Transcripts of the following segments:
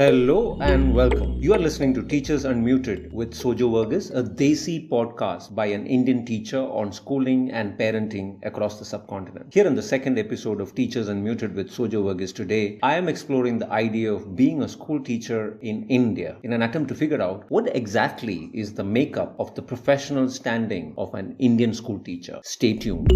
Hello and welcome. You are listening to Teachers Unmuted with Sojo Varughese, a Desi podcast by an Indian teacher on schooling and parenting across the subcontinent. Here in the second episode of Teachers Unmuted with Sojo Varughese today, I am exploring the idea of being a school teacher in India in an attempt to figure out what exactly is the makeup of the professional standing of an Indian school teacher. Stay tuned.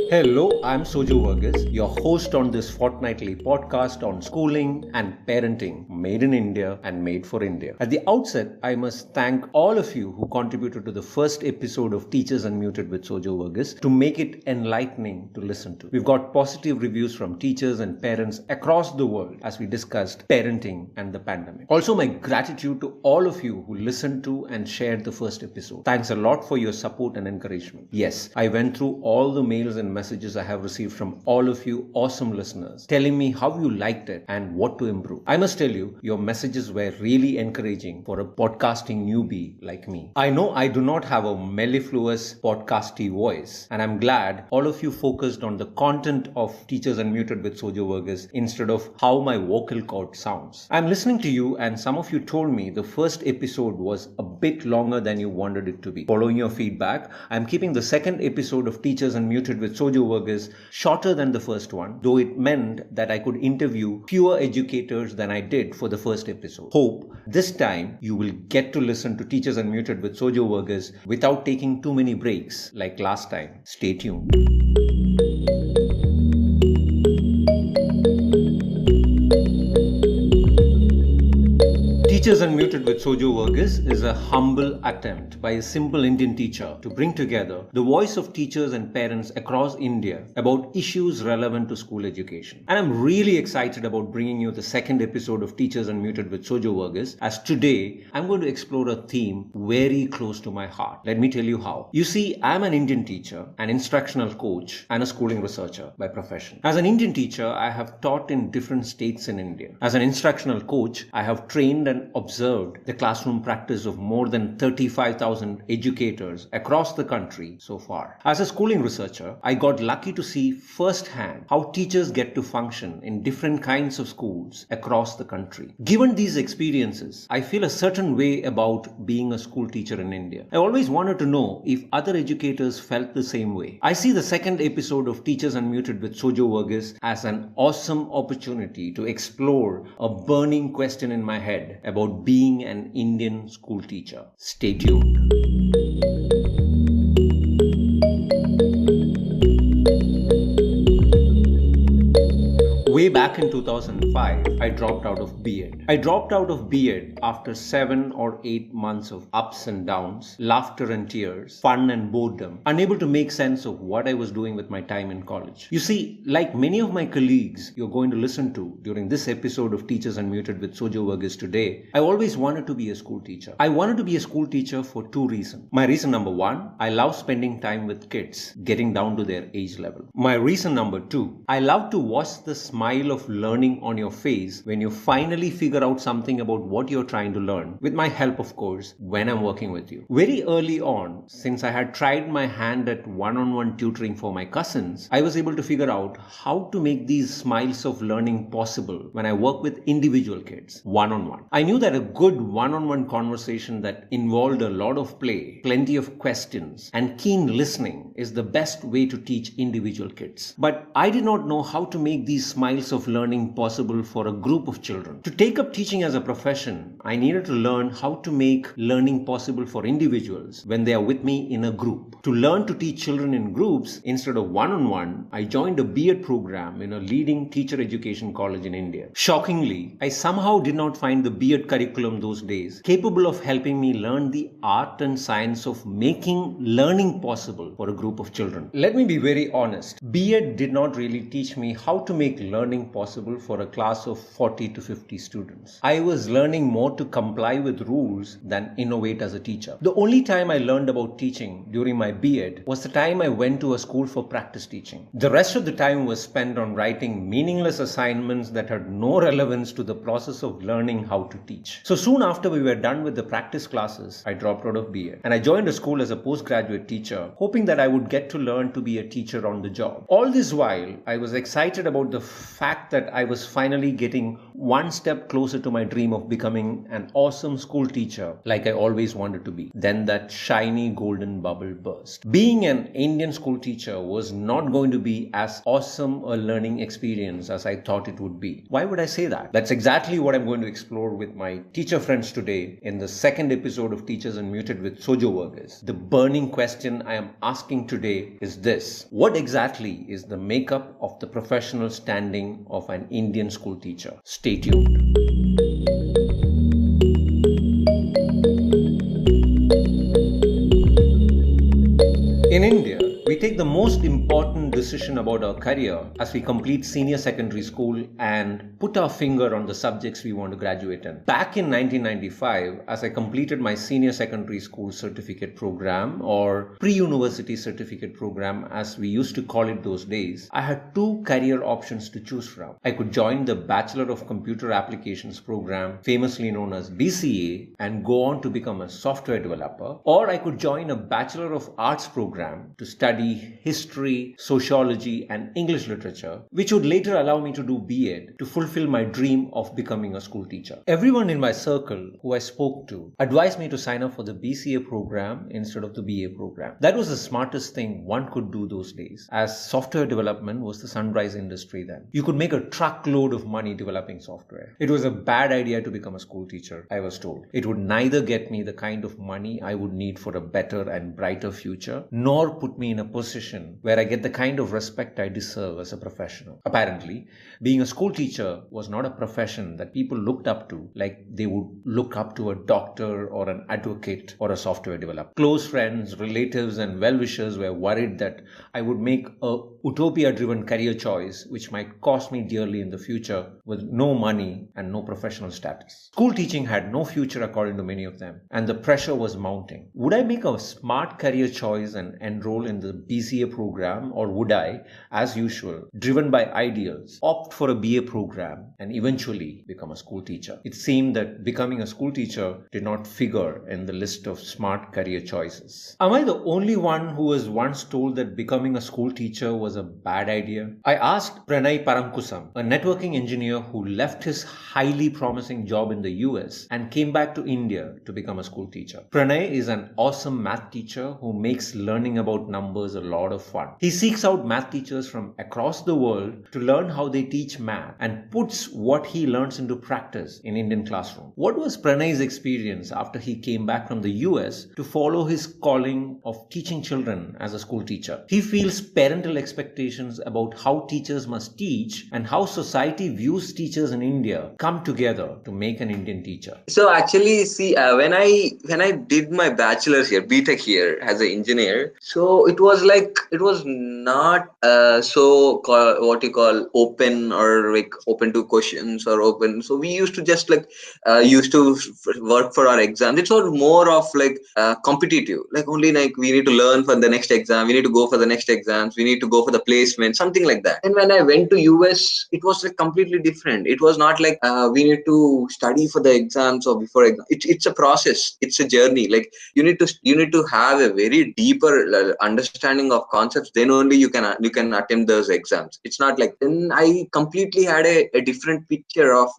Hello, I'm Sojo Varughese, your host on this fortnightly podcast on schooling and parenting, made in India and made for India. At the outset, I must thank all of you who contributed to the first episode of Teachers Unmuted with Sojo Varughese to make it enlightening to listen to. We've got positive reviews from teachers and parents across the world as we discussed parenting and the pandemic. Also, my gratitude to all of you who listened to and shared the first episode. Thanks a lot for your support and encouragement. Yes, I went through all the mails and messages I have received from all of you awesome listeners telling me how you liked it and what to improve. I must tell you, your messages were really encouraging for a podcasting newbie like me. I know I do not have a mellifluous podcasty voice, and I'm glad all of you focused on the content of Teachers Unmuted with Sojo Varughese instead of how my vocal cord sounds. I'm listening to you, and some of you told me the first episode was a bit longer than you wanted it to be. Following your feedback, I'm keeping the second episode of Teachers Unmuted with Sojo Varughese shorter than the first one, though it meant that I could interview fewer educators than I did for the first episode. Hope this time you will get to listen to Teachers Unmuted with Sojo Varughese without taking too many breaks like last time. Stay tuned. Teachers Unmuted with Sojo Varughese is a humble attempt by a simple Indian teacher to bring together the voice of teachers and parents across India about issues relevant to school education. And I'm really excited about bringing you the second episode of Teachers Unmuted with Sojo Varughese, as today I'm going to explore a theme very close to my heart. Let me tell you how. You see, I'm an Indian teacher, an instructional coach, and a schooling researcher by profession. As an Indian teacher, I have taught in different states in India. As an instructional coach, I have trained and observed the classroom practice of more than 35,000 educators across the country so far. As a schooling researcher, I got lucky to see firsthand how teachers get to function in different kinds of schools across the country. Given these experiences, I feel a certain way about being a school teacher in India. I always wanted to know if other educators felt the same way. I see the second episode of Teachers Unmuted with Sojo Varughese as an awesome opportunity to explore a burning question in my head about being an Indian school teacher. Stay tuned. Way back in 2005, I dropped out of B.Ed. I dropped out of B.Ed after 7 or 8 months of ups and downs, laughter and tears, fun and boredom, unable to make sense of what I was doing with my time in college. You see, like many of my colleagues you're going to listen to during this episode of Teachers Unmuted with Sojo Varughese today, I always wanted to be a school teacher. I wanted to be a school teacher for two reasons. My reason number one, I love spending time with kids, getting down to their age level. My reason number two, I love to watch the smile of learning on your face when you finally figure out something about what you're trying to learn, with my help of course, when I'm working with you. Very early on, since I had tried my hand at one-on-one tutoring for my cousins, I was able to figure out how to make these smiles of learning possible when I work with individual kids, one-on-one. I knew that a good one-on-one conversation that involved a lot of play, plenty of questions, and keen listening is the best way to teach individual kids. But I did not know how to make these smiles of learning possible for a group of children. To take up teaching as a profession, I needed to learn how to make learning possible for individuals when they are with me in a group. To learn to teach children in groups instead of one-on-one, I joined a B.Ed program in a leading teacher education college in India. Shockingly, I somehow did not find the B.Ed curriculum those days capable of helping me learn the art and science of making learning possible for a group of children. Let me be very honest. B.Ed did not really teach me how to make learning learning possible for a class of 40 to 50 students. I was learning more to comply with rules than innovate as a teacher. The only time I learned about teaching during my B.Ed was the time I went to a school for practice teaching. The rest of the time was spent on writing meaningless assignments that had no relevance to the process of learning how to teach. So soon after we were done with the practice classes, I dropped out of B.Ed and I joined a school as a postgraduate teacher, hoping that I would get to learn to be a teacher on the job. All this while, I was excited about the fact that I was finally getting one step closer to my dream of becoming an awesome school teacher like I always wanted to be. Then that shiny golden bubble burst. Being an Indian school teacher was not going to be as awesome a learning experience as I thought it would be. Why would I say that? That's exactly what I'm going to explore with my teacher friends today in the second episode of Teachers Unmuted with Sojo Varughese. The burning question I am asking today is this: what exactly is the makeup of the professional standing of an Indian school teacher? Stay tuned. In India, we take the most important decision about our career as we complete senior secondary school and put our finger on the subjects we want to graduate in. Back in 1995, as I completed my senior secondary school certificate program, or pre-university certificate program as we used to call it those days, I had two career options to choose from. I could join the Bachelor of Computer Applications program, famously known as BCA, and go on to become a software developer, or I could join a Bachelor of Arts program to study history, sociology, and English literature, which would later allow me to do B.Ed to fulfill my dream of becoming a school teacher. Everyone in my circle who I spoke to advised me to sign up for the BCA program instead of the BA program. That was the smartest thing one could do those days, as software development was the sunrise industry then. You could make a truckload of money developing software. It was a bad idea to become a school teacher, I was told. It would neither get me the kind of money I would need for a better and brighter future, nor put me in a position where I get the kind of respect I deserve as a professional. Apparently, being a school teacher was not a profession that people looked up to like they would look up to a doctor or an advocate or a software developer. Close friends, relatives, and well-wishers were worried that I would make a utopia-driven career choice which might cost me dearly in the future with no money and no professional status. School teaching had no future according to many of them, and the pressure was mounting. Would I make a smart career choice and enroll in the BCA program, or would I, as usual, driven by ideals, opt for a BA program and eventually become a school teacher? It seemed that becoming a school teacher did not figure in the list of smart career choices. Am I the only one who was once told that becoming a school teacher was a bad idea? I asked Pranay Paramkusam, a networking engineer who left his highly promising job in the US and came back to India to become a school teacher. Pranay is an awesome math teacher who makes learning about numbers a lot of fun. He seeks out math teachers from across the world to learn how they teach math and puts what he learns into practice in Indian classroom. What was Pranay's experience after he came back from the US to follow his calling of teaching children as a school teacher? He feels parental expectations about how teachers must teach and how society views teachers in India come together to make an Indian teacher. So actually, see, when I did my bachelor's here, BTech here as an engineer, so it was not what you call open, or like open to questions or open. So we used to just like used to work for our exams. It was more of like competitive, like only like we need to learn for the next exam, we need to go for the next exams, we need to go for the placement, something like that. And when I went to US, it was like completely different. It was not like we need to study for the exams or before exam. It's a process, it's a journey. Like you need to have a very deeper understanding of concepts, then only you can attempt those exams. It's not like, then I completely had a different picture of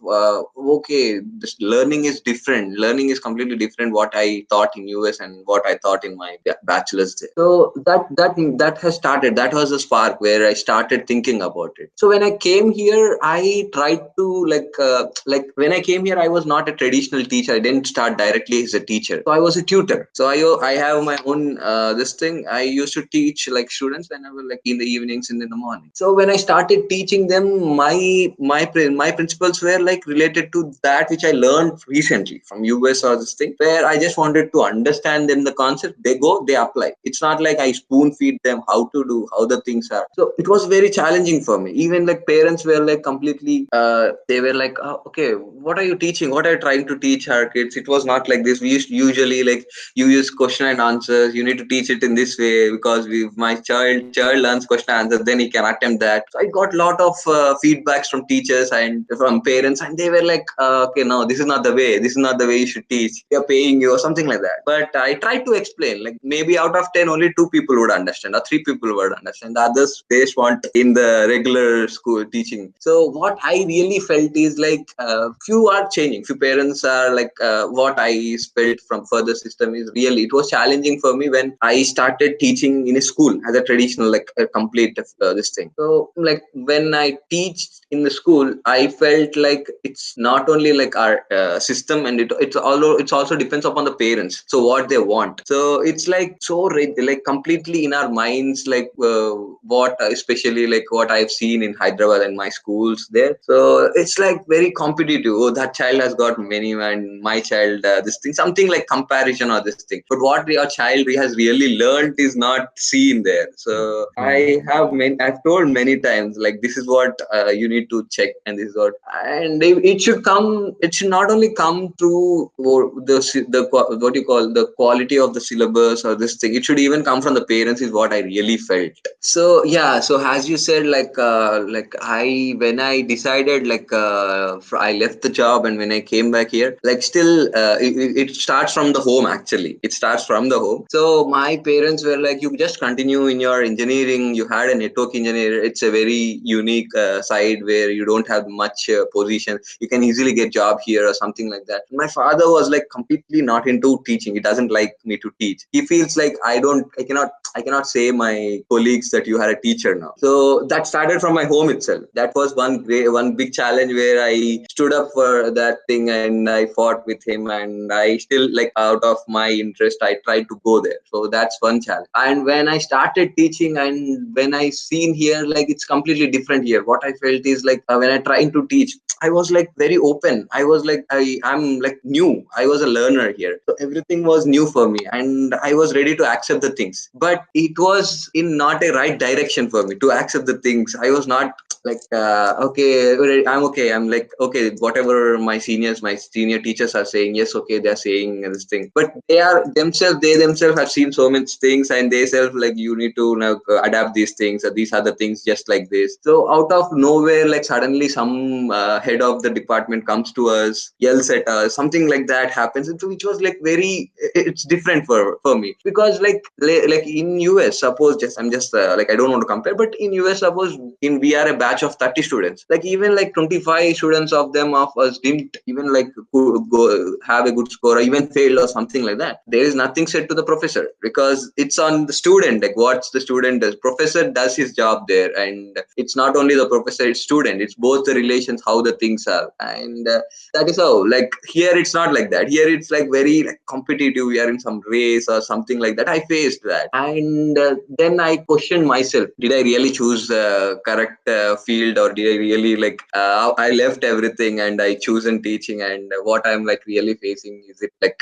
okay, this learning is different, learning is completely different what I thought in US and what I thought in my bachelor's there. So that has started, that was a spark where I started thinking about it. So when I came here, I tried to like when I came here, I was not a traditional teacher. I didn't start directly as a teacher, so I was a tutor. So I have my own this thing. I used to teach like students whenever, like in the evenings and in the morning. So when I started teaching them, my principles were like related to that which I learned recently from US or this thing, where I just wanted to understand them the concept. They go, they apply. It's not like I spoon feed them how to do, how the things things are. So it was very challenging for me. Even like parents were like completely, they were like, oh, okay, what are you teaching? What are you trying to teach our kids? It was not like this. We used usually like you use question and answers. You need to teach it in this way because my child learns question and answer, then he can attempt that. So I got a lot of feedbacks from teachers and from parents, and they were like, okay, no, this is not the way. This is not the way you should teach. We are paying you or something like that. But I tried to explain. Like maybe out of 10, only 2 people would understand, or 3 people would understand. The others they just want in the regular school teaching. So what I really felt is like few are changing. Few parents are like what I felt from further system is really it was challenging for me when I started teaching in a school as a traditional like a complete this thing. So like when I teach in the school, I felt like it's not only like our system, and it's also depends upon the parents. So what they want. So it's like so like completely in our minds, like what especially like what I've seen in Hyderabad and my schools there. So it's like very competitive. Oh, that child has got many, and my child this thing, something like comparison or this thing. But what your child has really learned is not seen there. So I've told many times like this is what you need to check, and this is what, and it should come. It should not only come through what you call the quality of the syllabus or this thing. It should even come from the parents. Is what I really felt. So yeah. So as you said, like I when I decided I left the job, and when I came back here, like still it starts from the home. Actually, it starts from the home. So my parents were like, you just continue in your engineering. You had a network engineer. It's a very unique side where you don't have much position. You can easily get job here or something like that. My father was like completely not into teaching. He doesn't like me to teach. He feels like I cannot say my colleagues that you are a teacher now. So that started from my home itself. That was one big challenge where I stood up for that thing, and I fought with him, and I still like out of my interest I tried to go there. So that's one challenge. And when I started teaching, and when I seen here, like it's completely different here. What I felt is like when I trying to teach, I was like very open. I was like I'm like new. I was a learner here, so everything was new for me, and I was ready to accept the things. But it was in not a right direction for me to accept the things. I was not like okay, I'm okay. I'm like okay, whatever my senior teachers are saying. Yes, okay, they're saying this thing, but they themselves have seen so many things, and they self like you need to now adapt these things. These are the things just like this. So out of nowhere, like suddenly some head of the department comes to us, yells at us, something like that happens, which was like very it's different for me, because like in US, suppose just I'm just like I don't want to compare, but in US, suppose in we are a batch of 30 students, like even like 25 students of them of us didn't even like go have a good score or even failed or something like that. There is nothing said to the professor, because it's on the student. Like what's the student does, professor does his job there, and it's not only the professor, it's student, it's both the relations, how the things are. And that is how, like here it's not like that. Here it's like very like competitive. We are in some race or something like that. I faced that, and then I questioned myself, did I really choose correct field, or did I really like I left everything and I chosen teaching, and what I'm like really facing, is it like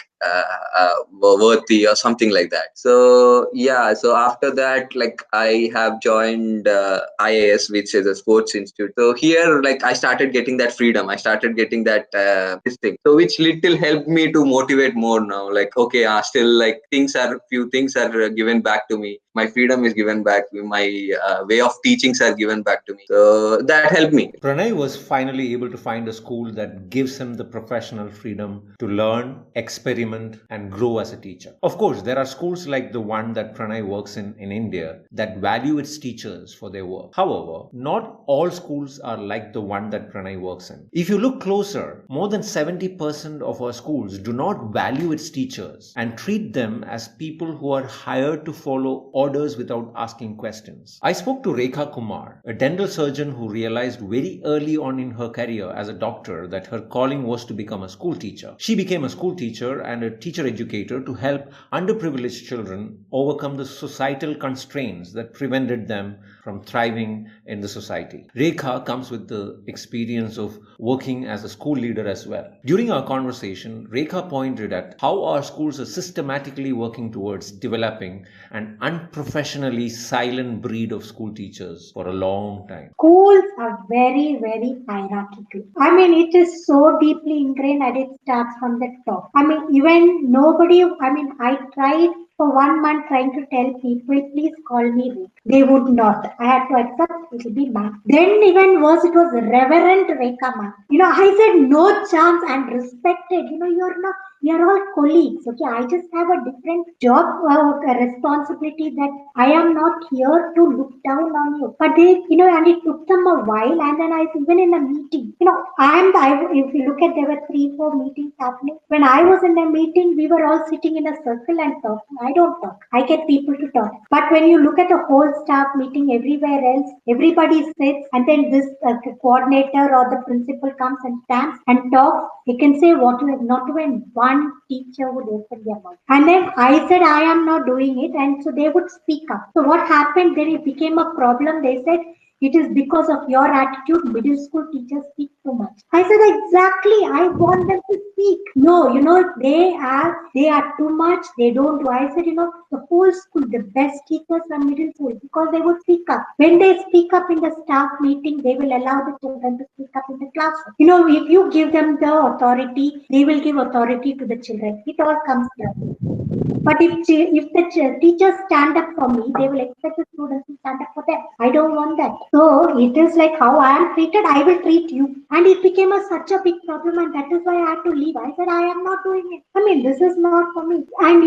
worthy or something like that. So yeah, so after that, like I have joined IAS, which is a sports institute. So here, like I started getting that freedom. I started getting that this thing. So which little helped me to motivate more now. Like okay, still like few things are given back to me. My freedom is given back. My way of teachings are given back to me. So that helped me. Pranay was finally able to find a school that gives him the professional freedom to learn, experiment, and grow as a teacher. Of course, there are schools like the one that Pranay works in India that value its teachers for their work. However, not all schools are like the one that Pranay works in. If you look closer, more than 70% of our schools do not value its teachers and treat them as people who are hired to follow orders without asking questions. I spoke to Rekha Kumar, a dental surgeon who realized very early on in her career as a doctor that her calling was to become a school teacher. She became a school teacher and a teacher educator to help underprivileged children overcome the societal constraints that prevented them from thriving in the society. Rekha comes with the experience of working as a school leader as well. During our conversation, Rekha pointed at how our schools are systematically working towards developing an unprofessionally silent breed of school teachers for a long time. Schools are very, very hierarchical. I mean, it is so deeply ingrained and it starts from the top. I mean, even nobody, I mean, I tried for 1 month trying to tell people, please call me Rick. They would not. I had to accept it will be ma'am. Then even worse, it was Reverend Rekha ma'am. I said no chance and respected. You're not, we are all colleagues. Okay, I just have a different job responsibility that I am not here to look down on you. But and it took them a while. And then even in a meeting, if you look at, there were 3, 4 meetings happening. When I was in a meeting, we were all sitting in a circle and talking. I don't talk. I get people to talk. But when you look at a whole staff meeting everywhere else, everybody sits and then this coordinator or the principal comes and stands and talks. They can say what you have, not even one teacher would open their mouth. And then I said, I am not doing it. And so they would speak up. So what happened then? It became a problem. They said, it is because of your attitude, middle school teachers speak too much. I said, exactly. I want them to speak. No, they are too much. They don't do. I said, the whole school, the best teachers are middle school because they would speak up. When they speak up in the staff meeting, they will allow the children to speak up in the classroom. If you give them the authority, they will give authority to the children. It all comes down. But if the teachers stand up for me, they will expect the students to stand up for them. I don't want that. So it is like how I am treated, I will treat you. And it became such a big problem, and that is why I had to leave. I said, I am not doing it. I mean, this is not for me. And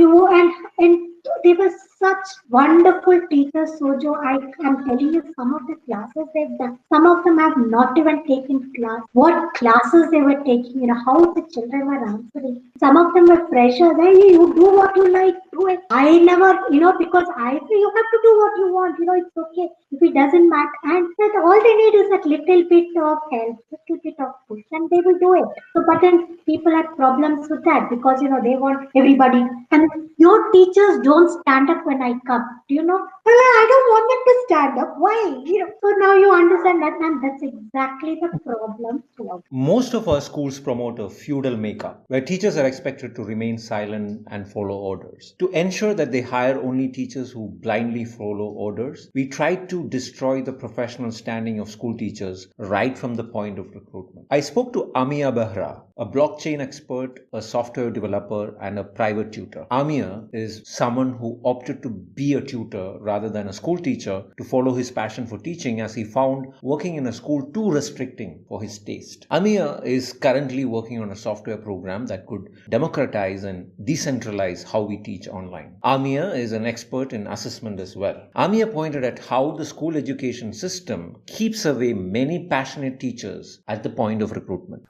they were such wonderful teachers, Sojo. I am telling you, some of the classes they've done, some of them have not even taken class. What classes they were taking, how the children were answering. Some of them were freshers. Hey, you do what you like, do it. I never, because I say you have to do what you want. It's okay if it doesn't matter. And that all they need is that little bit of help, little bit of push, and they will do it. So, but then people have problems with that because they want everybody. And your teachers don't stand up when I come. Do you know? Well, I don't want them to stand up. Why? So now you understand that, and that's exactly the problem. Most of our schools promote a feudal makeup, where teachers are expected to remain silent and follow orders. To ensure that they hire only teachers who blindly follow orders, we tried to destroy the professional standing of school teachers right from the point of recruitment. I spoke to Amia Behra, a blockchain expert, a software developer, and a private tutor. Amir is someone who opted to be a tutor rather than a school teacher to follow his passion for teaching, as he found working in a school too restricting for his taste. Amir is currently working on a software program that could democratize and decentralize how we teach online. Amir is an expert in assessment as well. Amir pointed at how the school education system keeps away many passionate teachers at the point of recruitment.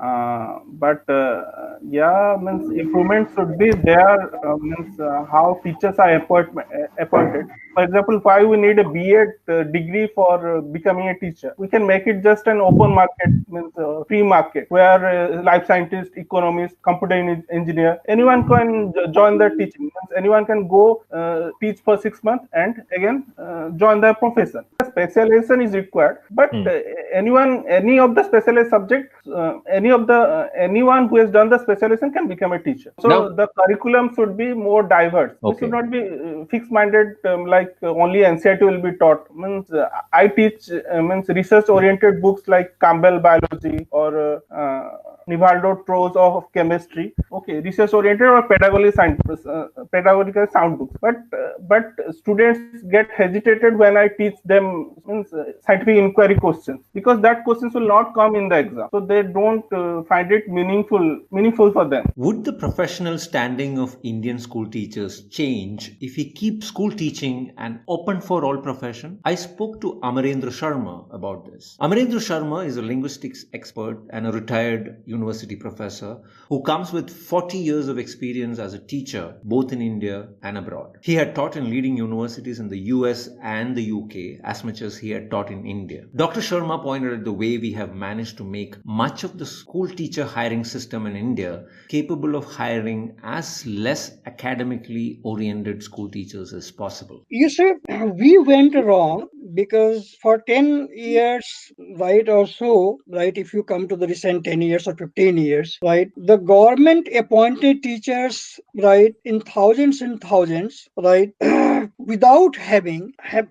Means improvement should be there. How teachers are appointed. For example, why we need a B.Ed degree for becoming a teacher? We can make it just an open market, free market, where life scientist, economist, computer engineer, anyone can join the teaching. Anyone can go teach for 6 months and again join the profession. Specialization is required, but any of the specialized subjects, anyone who has done the specialization can become a teacher. So the curriculum should be more diverse. It should not be fixed-minded, like only NCERT will be taught. I teach research-oriented books like Campbell Biology or Nivaldo Prose of chemistry. Okay, research-oriented or pedagogical sound books. But students get hesitated when I teach them scientific inquiry questions, because that questions will not come in the exam. So they don't find it meaningful for them. Would the professional standing of Indian school teachers change if we keep school teaching an open for all profession? I spoke to Amarendra Sharma about this. Amarendra Sharma is a linguistics expert and a retired university professor who comes with 40 years of experience as a teacher both in India and abroad. He had taught in leading universities in the US and the UK as much as he had taught in India. Dr. Sharma pointed at the way we have managed to make much of the school teacher hiring system in India capable of hiring as less academically oriented school teachers as possible. You see, we went wrong because for 10 years, right, or so, right, if you come to the recent 10 years or 15 years, right? The government appointed teachers, right, in thousands and thousands, right, without have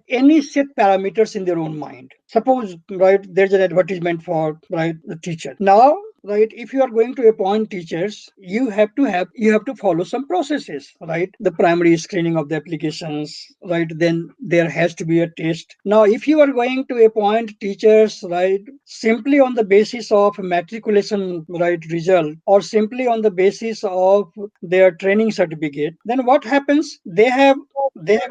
any set parameters in their own mind. Suppose, right, there's an advertisement for, right, the teacher. Now, right, if you are going to appoint teachers, you have to follow some processes, right? The primary screening of the applications, right? Then there has to be a test. Now, if you are going to appoint teachers, right, simply on the basis of matriculation, right, result, or simply on the basis of their training certificate, then what happens? They have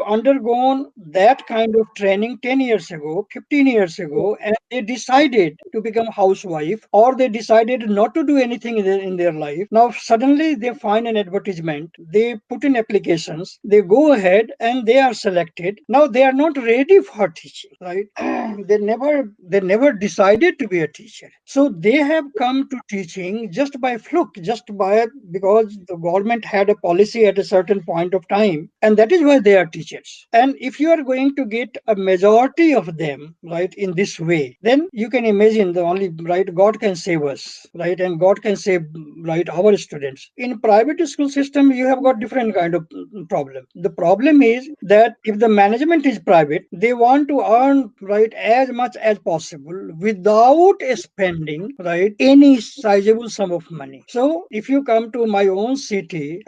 undergone that kind of training 10 years ago, 15 years ago, and they decided to become housewife, or they decided not to do anything in their life. Now suddenly they find an advertisement, they put in applications, they go ahead and they are selected. Now they are not ready for teaching, right? They never decided to be a teacher. So they have come to teaching just by fluke, just by because the government had a policy at a certain point of time, and that is why they are teachers. And if you are going to get a majority of them, right, in this way, then you can imagine the only, right, God can save us, right, and God can save, right, our students. In private school system, you have got different kind of problem. The problem is that if the management is private, they want to earn, right, as much as possible without spending, right, any sizable sum of money. So if you come to my own city,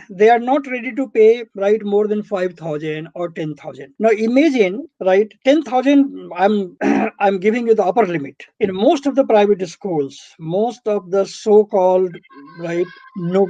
they are not ready to pay, right, more than 5,000 or 10,000. Now imagine, right, 10,000, I'm giving you the upper limit. In most of the private schools, most of the so-called, right, no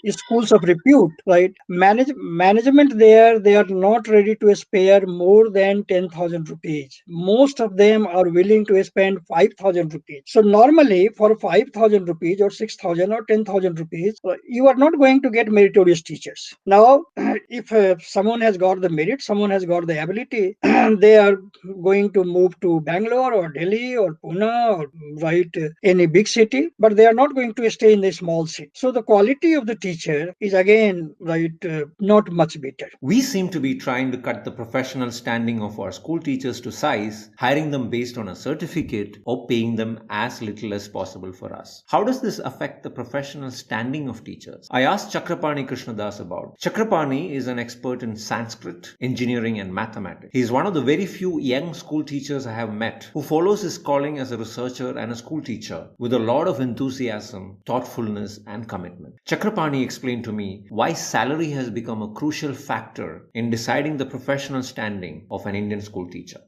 schools of repute, right, management there, they are not ready to spare more than 10,000 rupees. Most of them are willing to spend 5,000 rupees. So normally for 5,000 rupees or 6,000 or 10,000 rupees, you are not going to get meritorious teachers. Now, if someone has got the merit, someone has got the ability, they are going to move to Bangalore or Delhi or Pune or, right, any big city, but they are not going to stay in the small city. So the quality of the teacher is again, right, not much better. We seem to be trying to cut the professional standing of our school teachers to size, hiring them based on a certificate or paying them as little as possible for us. How does this affect the professional standing of teachers? I asked Chakrapani Krishnadas about. Chakrapani is an expert in Sanskrit, engineering and mathematics. He is one of the very few young school teachers I have met who follows his calling as a researcher and a school teacher with a lot of enthusiasm, thoughtfulness and commitment. Chakrapani explained to me why salary has become a crucial factor in deciding the professional standing of an Indian school teacher.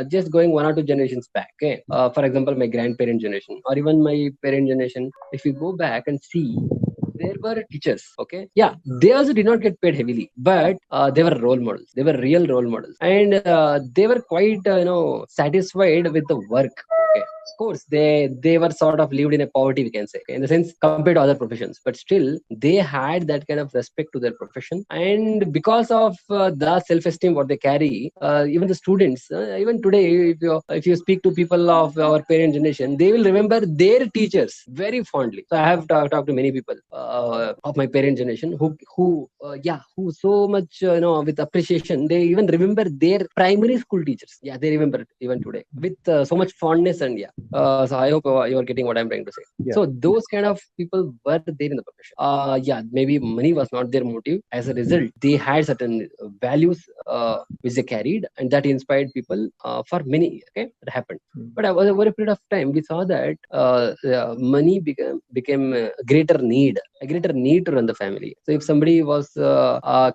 Just going 1 or 2 generations back, okay? For example, my grandparent generation or even my parent generation, if you go back and see, there were teachers, okay? Yeah, they also did not get paid heavily, but they were role models. They were real role models, and they were quite, satisfied with the work. Okay, of course, they were sort of lived in a poverty, we can say, in the sense compared to other professions, but still they had that kind of respect to their profession, and because of the self-esteem what they carry, even the students, even today, if you speak to people of our parent generation, they will remember their teachers very fondly. So I have talked to many people of my parent generation who so much, with appreciation, they even remember their primary school teachers. Yeah, they remember it even today with so much fondness. And so I hope you are getting what I'm trying to say. Yeah. So those kind of people were there in the profession. Maybe money was not their motive. As a result, they had certain values which they carried, and that inspired people for many years. Okay, that happened. But over a period of time, we saw that money became a greater need to run the family. So if somebody was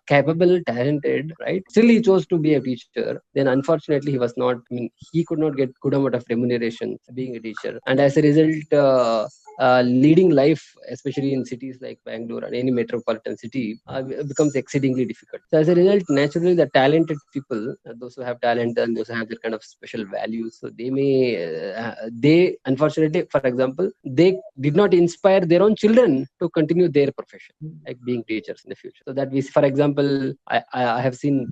capable, talented, right, still he chose to be a teacher, then unfortunately he was not. I mean, he could not get good amount of remuneration being a teacher, and as a result, leading life, especially in cities like Bangalore and any metropolitan city, becomes exceedingly difficult. So as a result, naturally, the talented people, those who have talent and those who have their kind of special values, so they unfortunately, for example, they did not inspire their own children to continue their profession, like being teachers in the future. So that we, for example, I have seen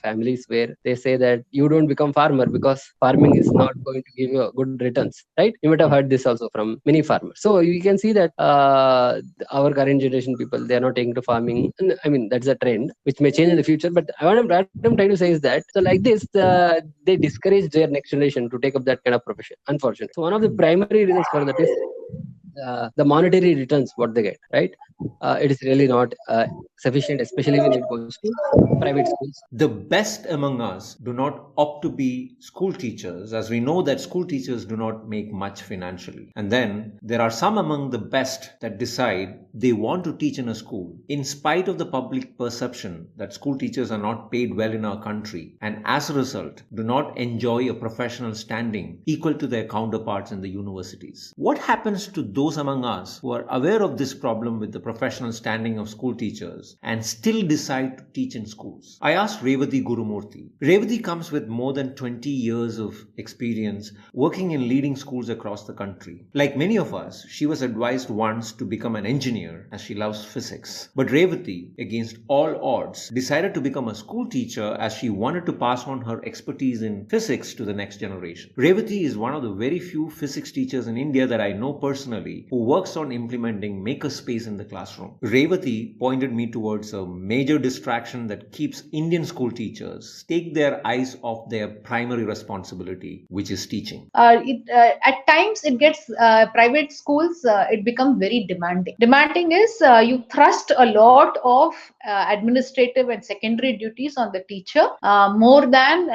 families where they say that you don't become farmer because farming is not going to give you good returns, right? You might have heard this also from many farmers. So you can see that our current generation people, they are not taking to farming. And, I mean, that's a trend which may change in the future. But what I'm trying to say is that, so like this, they discourage their next generation to take up that kind of profession, unfortunately. So one of the primary reasons for that is the monetary returns what they get, right? It is really not sufficient, especially when it goes to private schools. The best among us do not opt to be school teachers, as we know that school teachers do not make much financially. And then there are some among the best that decide they want to teach in a school, in spite of the public perception that school teachers are not paid well in our country, and as a result, do not enjoy a professional standing equal to their counterparts in the universities. What happens to those among us who are aware of this problem with the professional standing of school teachers and still decide to teach in schools? I asked Revati Gurumurthy. Revati comes with more than 20 years of experience working in leading schools across the country. Like many of us, she was advised once to become an engineer as she loves physics. But Revati, against all odds, decided to become a school teacher as she wanted to pass on her expertise in physics to the next generation. Revati is one of the very few physics teachers in India that I know personally who works on implementing makerspace in the classroom. Revati pointed me towards a major distraction that keeps Indian school teachers take their eyes off their primary responsibility, which is teaching. At times it gets private schools, it becomes very demanding. Demanding is you thrust a lot of administrative and secondary duties on the teacher, more than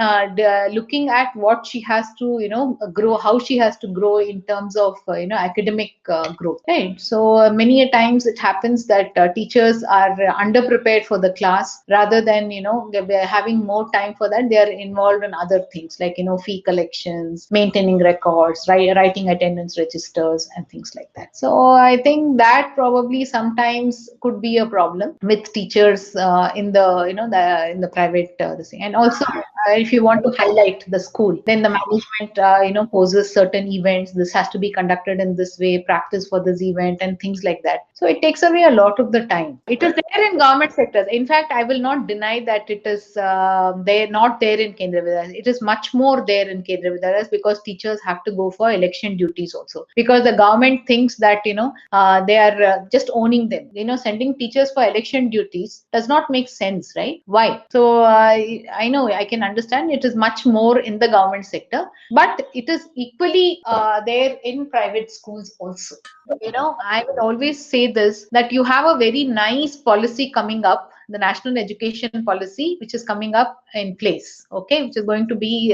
looking at what she has to grow, how she has to grow in terms of academic growth, right? So many a times it happens that teachers are underprepared for the class, rather than they're having more time for that. They are involved in other things like fee collections, maintaining records, writing attendance registers and things like that. So I think that probably sometimes could be a problem with teachers in the in the private this thing. And also if you want to highlight the school, then the management poses certain events. This has to be conducted in this way, practice for this event and things like that. So it takes away a lot of the time. It is there in government sectors. In fact, I will not deny that it is there, not there in Kendra Vidyalaya. It is much more there in Kendra Vidyalaya, because teachers have to go for election duties also, because the government thinks that they are just owning them. Sending teachers for election duties does not make sense, right? Why? So I know, I can understand it is much more in the government sector, but it is equally there in private schools also. I will always say this, that you have a very nice policy coming up, the national education policy, which is coming up in place, okay, which is going to be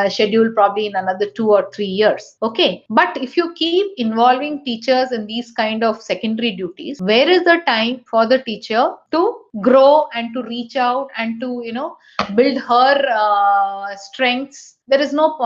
scheduled probably in another 2 or 3 years, okay. But if you keep involving teachers in these kind of secondary duties, where is the time for the teacher to grow and to reach out and to build her strengths? There is no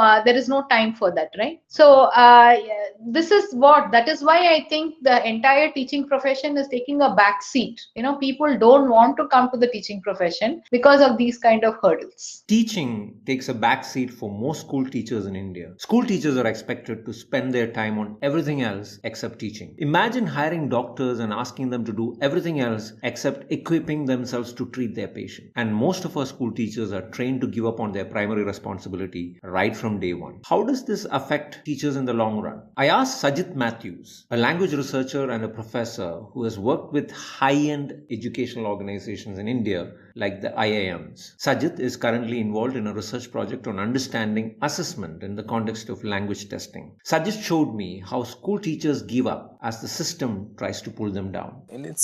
time for that, right? So that is why I think the entire teaching profession is taking a back seat. People don't want to come to the teaching profession because of these kind of hurdles. Teaching takes a back seat for most school teachers in India. School teachers are expected to spend their time on everything else except teaching. Imagine hiring doctors and asking them to do everything else except equipping themselves to treat their patient. And most of our school teachers are trained to give up on their primary responsibility right from day one. How does this affect teachers in the long run? I asked Sajit Matthews, a language researcher and a professor who has worked with high-end educational organizations in India like the IIMs. Sajit is currently involved in a research project on understanding assessment in the context of language testing. Sajit showed me how school teachers give up as the system tries to pull them down.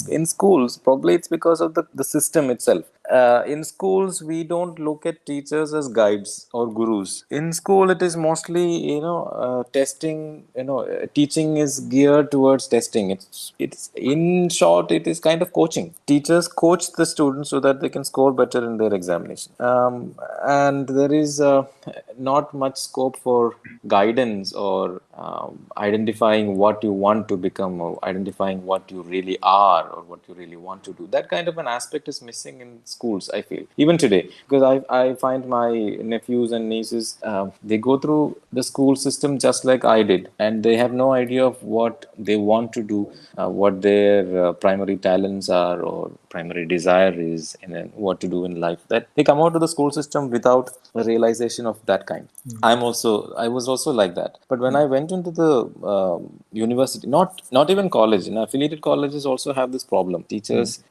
In schools, probably it's because of the system itself. In schools, we don't look at teachers as guides or gurus. In school, it is mostly testing. Teaching is geared towards testing. It's in short, it is kind of coaching. Teachers coach the students so that they can score better in their examination. And there is not much scope for guidance or identifying what you want to become, or identifying what you really are, or what you really want to do. That kind of an aspect is missing in schools, I feel, even today, because I find my nephews and nieces, they go through the school system just like I did, and they have no idea of what they want to do, what their primary talents are or primary desire is, and what to do in life. That they come out of the school system without a realization of that kind. I was also like that. But when I went to into the university, not even college. Affiliated colleges also have this problem. Teachers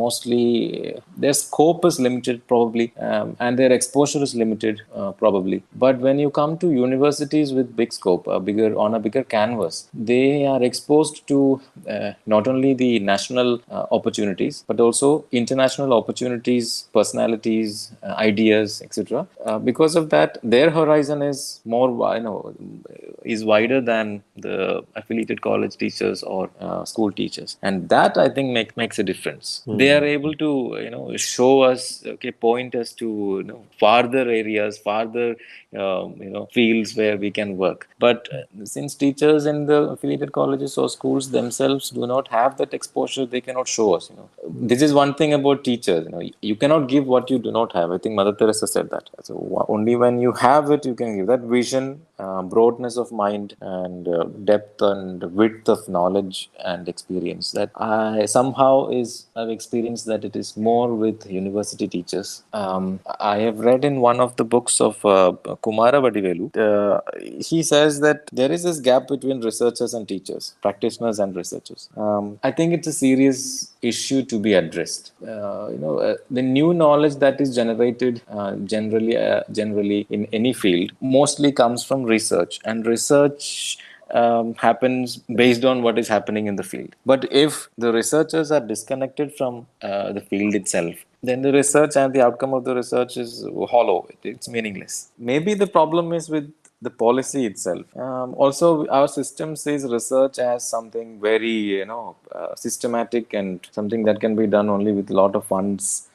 mostly their scope is limited probably, and their exposure is limited probably. But when you come to universities with big scope, on a bigger canvas, they are exposed to not only the national opportunities but also international opportunities, personalities, ideas, etc. Because of that, their horizon is more, is wider than the affiliated college teachers or school teachers, and that I think makes a difference. They are able to show us, point us to farther areas, farther fields where we can work. But since teachers in the affiliated colleges or schools themselves do not have that exposure, they cannot show us. This is one thing about teachers. You cannot give what you do not have. I think Mother Teresa said that. So only when you have it, you can give that vision, broadness of mind, and depth and width of knowledge and experience. That I somehow I've experienced that it is more with university teachers. I have read in one of the books of Kumara Vadivelu. He says that there is this gap between researchers and teachers, practitioners and researchers. I think it's a serious issue to be addressed. The new knowledge that is generated generally in any field mostly comes from research, and research happens based on what is happening in the field. But if the researchers are disconnected from the field itself, then the research and the outcome of the research is hollow. It's meaningless. Maybe the problem is with the policy itself. Also, our system sees research as something very, systematic and something that can be done only with a lot of funds.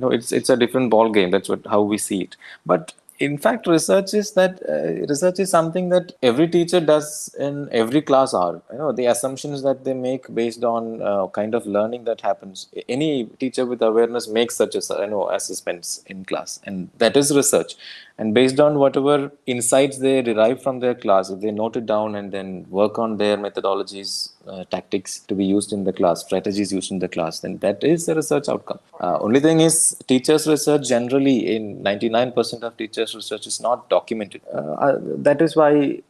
It's a different ball game. That's how we see it. But in fact, research is something that every teacher does in every class hour. The assumptions that they make based on kind of learning that happens. Any teacher with awareness makes such assessments in class, and that is research. And based on whatever insights they derive from their class, if they note it down and then work on their methodologies, tactics to be used in the class, strategies used in the class, then that is the research outcome. Only thing is, teachers' research generally, in 99% of teachers' research, is not documented. That is why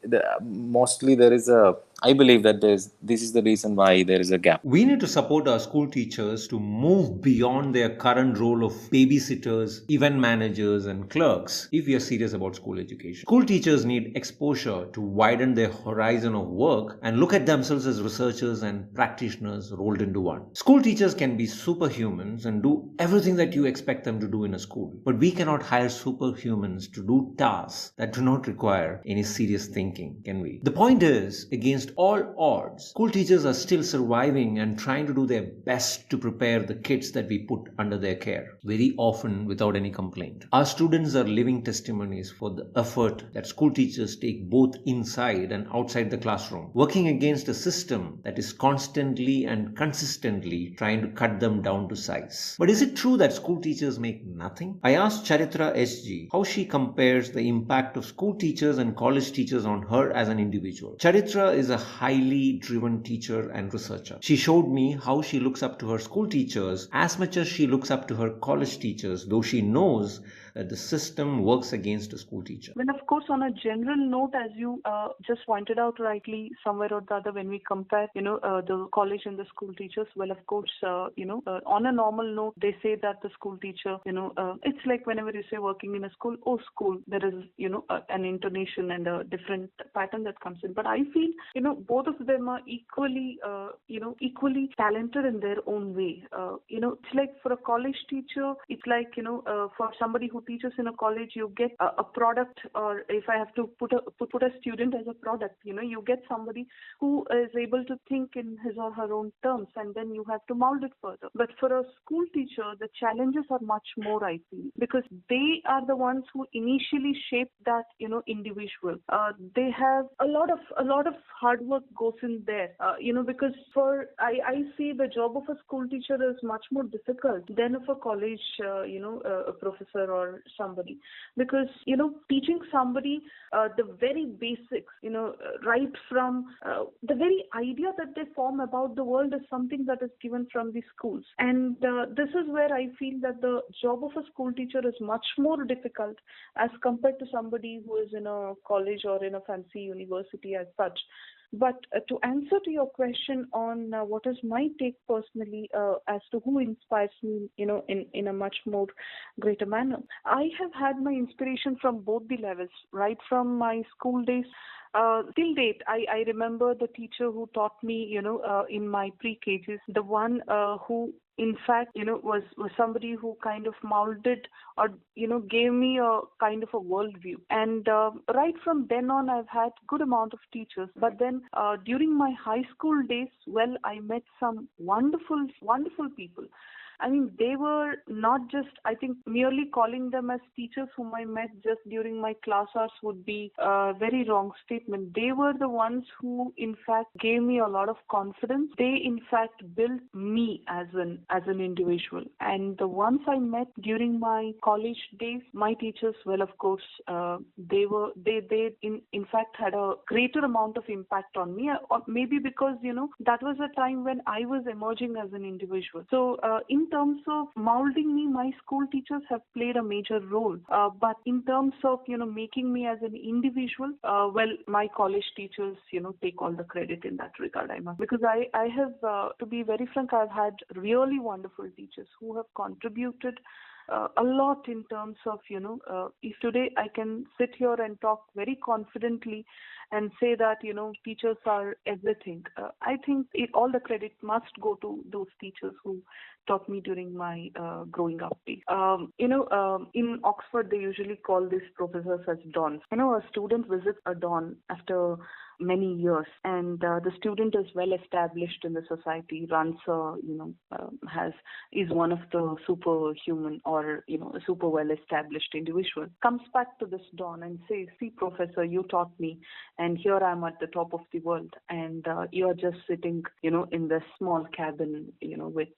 mostly there is I believe that this is the reason why there is a gap. We need to support our school teachers to move beyond their current role of babysitters, event managers, and clerks if we are serious about school education. School teachers need exposure to widen their horizon of work and look at themselves as researchers and practitioners rolled into one. School teachers can be superhumans and do everything that you expect them to do in a school, but we cannot hire superhumans to do tasks that do not require any serious thinking, can we? The point is, against all odds, school teachers are still surviving and trying to do their best to prepare the kids that we put under their care, very often without any complaint. Our students are living testimonies for the effort that school teachers take both inside and outside the classroom, working against a system that is constantly and consistently trying to cut them down to size. But is it true that school teachers make nothing? I asked Charitra SG how she compares the impact of school teachers and college teachers on her as an individual. Charitra is a highly driven teacher and researcher. She showed me how she looks up to her school teachers as much as she looks up to her college teachers, though she knows that the system works against a school teacher. When, of course, on a general note, as you just pointed out rightly, somewhere or the other, when we compare, the college and the school teachers, well, of course, on a normal note, they say that the school teacher, it's like whenever you say working in a school, there is, an intonation and a different pattern that comes in. But I feel, both of them are equally talented in their own way. It's like for a college teacher, it's like, for somebody who teaches in a college, you get a product, or if I have to put a student as a product, you get somebody who is able to think in his or her own terms, and then you have to mold it further. But for a school teacher, the challenges are much more, I feel, because they are the ones who initially shape that, individual. They have a lot of hard work goes in there, because I see the job of a school teacher is much more difficult than of a college, a professor or for somebody, because teaching somebody the very basics, right from the very idea that they form about the world, is something that is given from the schools. And this is where I feel that the job of a school teacher is much more difficult as compared to somebody who is in a college or in a fancy university as such. But to answer to your question on what is my take personally as to who inspires me, in a much more greater manner, I have had my inspiration from both the levels, right from my school days. Till date, I remember the teacher who taught me, in my pre-KGs, the one who in fact, was somebody who kind of molded or, gave me a kind of a worldview. And right from then on, I've had good amount of teachers. But then during my high school days, well, I met some wonderful, wonderful people. I mean, they were not just, I think, merely calling them as teachers whom I met just during my class hours would be a very wrong statement. They were the ones who, in fact, gave me a lot of confidence. They, in fact, built me as an individual. And the ones I met during my college days, my teachers, well, of course, they in fact had a greater amount of impact on me, or maybe because, that was a time when I was emerging as an individual. So, in terms of molding me, my school teachers have played a major role. But in terms of, making me as an individual, well, my college teachers, take all the credit in that regard, I must. Because I have, to be very frank, I've had really wonderful teachers who have contributed a lot in terms of, if today I can sit here and talk very confidently and say that, teachers are everything. I think all the credit must go to those teachers who taught me during my growing up days. In Oxford, they usually call these professors as dons. A student visits a don after many years, and the student is well established in the society, runs is one of the superhuman or a super well established individual, comes back to this don and says, see, professor, you taught me, and here I am at the top of the world, and you're just sitting in this small cabin with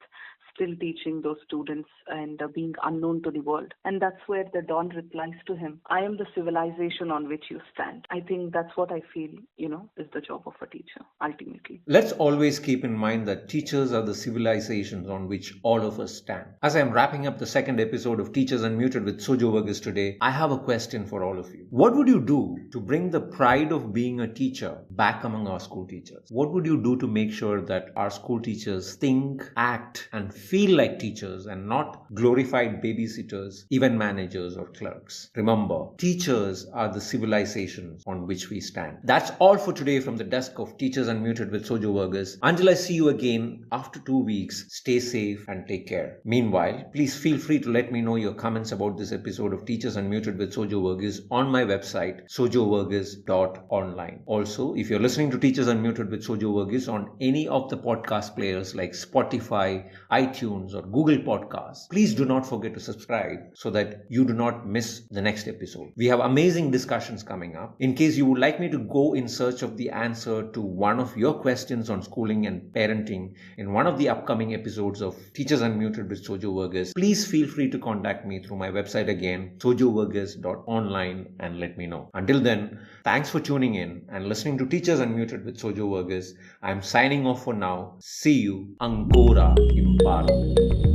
still teaching those students and being unknown to the world. And that's where the Don replies to him, I am the civilization on which you stand. I think that's what I feel, is the job of a teacher, ultimately. Let's always keep in mind that teachers are the civilizations on which all of us stand. As I'm wrapping up the second episode of Teachers Unmuted with Sojo Varughese today, I have a question for all of you. What would you do to bring the pride of being a teacher back among our school teachers? What would you do to make sure that our school teachers think, act, and feel like teachers and not glorified babysitters, event managers, or clerks? Remember, teachers are the civilizations on which we stand. That's all for today from the desk of Teachers Unmuted with Sojo Varughese. Until I see you again after 2 weeks, stay safe and take care. Meanwhile, please feel free to let me know your comments about this episode of Teachers Unmuted with Sojo Varughese on my website, sojovarughese.online. Also, if you're listening to Teachers Unmuted with Sojo Varughese on any of the podcast players like Spotify, iTunes, or Google Podcasts, please do not forget to subscribe so that you do not miss the next episode. We have amazing discussions coming up. In case you would like me to go in search of the answer to one of your questions on schooling and parenting in one of the upcoming episodes of Teachers Unmuted with Sojo Varughese, please feel free to contact me through my website again, sojovarughese.online, and let me know. Until then, thanks for tuning in and listening to Teachers Unmuted with Sojo Varughese. I'm signing off for now. See you. Ancora imparo.